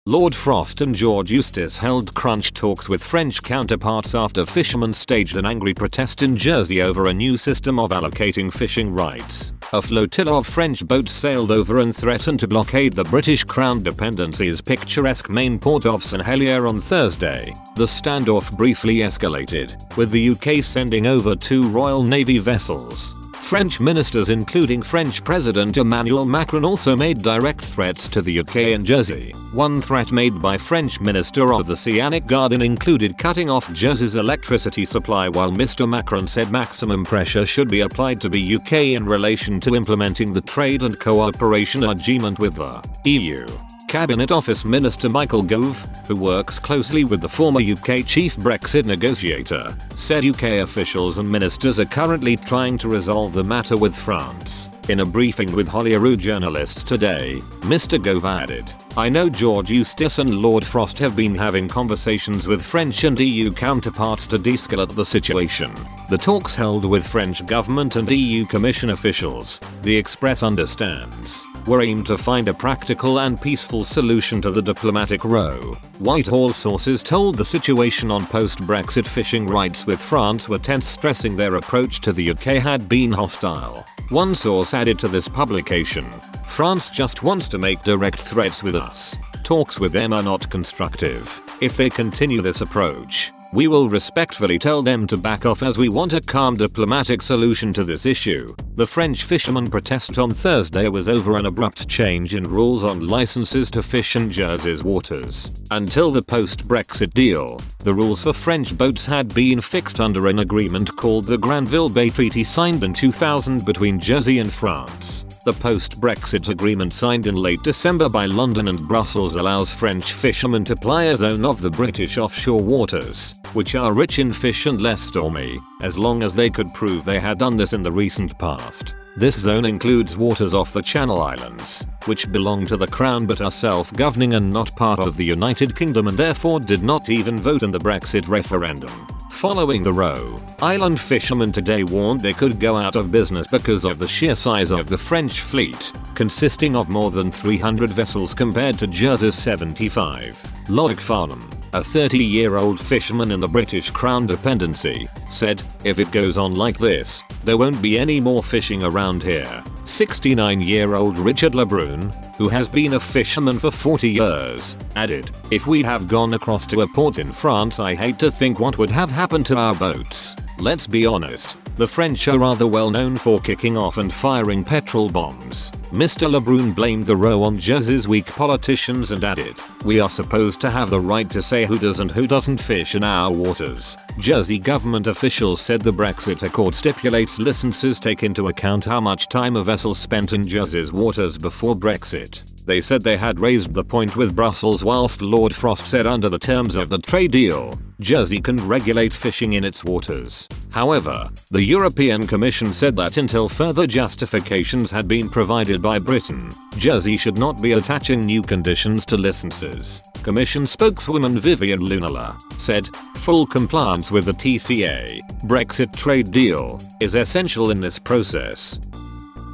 Lord Frost and George Eustace held crunch talks with French counterparts after fishermen staged an angry protest in Jersey over a new system of allocating fishing rights. A flotilla of French boats sailed over and threatened to blockade the British Crown dependency's picturesque main port of St Helier on Thursday. The standoff briefly escalated, with the UK sending over 2 Royal Navy vessels. French ministers including French President Emmanuel Macron also made direct threats to the UK and Jersey. One threat made by French Minister of the Oceanic Garden included cutting off Jersey's electricity supply, while Mr Macron said maximum pressure should be applied to the UK in relation to implementing the trade and cooperation agreement with the EU. Cabinet Office Minister Michael Gove, who works closely with the former UK chief Brexit negotiator, said UK officials and ministers are currently trying to resolve the matter with France. In a briefing with Holyrood journalists today, Mr Gove added, "I know George Eustace and Lord Frost have been having conversations with French and EU counterparts to de-escalate the situation. The talks held with French government and EU Commission officials, the Express understands, were aimed to find a practical and peaceful solution to the diplomatic row." Whitehall sources told the situation on post-Brexit fishing rights with France were tense, stressing their approach to the UK had been hostile. One source added to this publication, "France just wants to make direct threats with us. Talks with them are not constructive. If they continue this approach, we will respectfully tell them to back off, as we want a calm diplomatic solution to this issue." The French fishermen protest on Thursday was over an abrupt change in rules on licenses to fish in Jersey's waters. Until the post-Brexit deal, the rules for French boats had been fixed under an agreement called the Granville Bay Treaty, signed in 2000 between Jersey and France. The post-Brexit agreement, signed in late December by London and Brussels, allows French fishermen to ply a zone of the British offshore waters, which are rich in fish and less stormy, as long as they could prove they had done this in the recent past. This zone includes waters off the Channel Islands, which belong to the Crown but are self-governing and not part of the United Kingdom, and therefore did not even vote in the Brexit referendum. Following the row, island fishermen today warned they could go out of business because of the sheer size of the French fleet, consisting of more than 300 vessels compared to Jersey's 75. Loic Farnham, a 30-year-old fisherman in the British Crown dependency, said, "If it goes on like this, there won't be any more fishing around here." 69-year-old Richard Lebrun, who has been a fisherman for 40 years, added, "If we'd have gone across to a port in France, I hate to think what would have happened to our boats. Let's be honest, the French are rather well known for kicking off and firing petrol bombs." Mr Lebrun blamed the row on Jersey's weak politicians and added, "We are supposed to have the right to say who does and who doesn't fish in our waters." Jersey government officials said the Brexit Accord stipulates licenses take into account how much time a vessel spent in Jersey's waters before Brexit. They said they had raised the point with Brussels, whilst Lord Frost said under the terms of the trade deal, Jersey can regulate fishing in its waters. However, the European Commission said that until further justifications had been provided by Britain, Jersey should not be attaching new conditions to licenses. Commission spokeswoman Vivian Lunala said, "Full compliance with the TCA Brexit trade deal is essential in this process.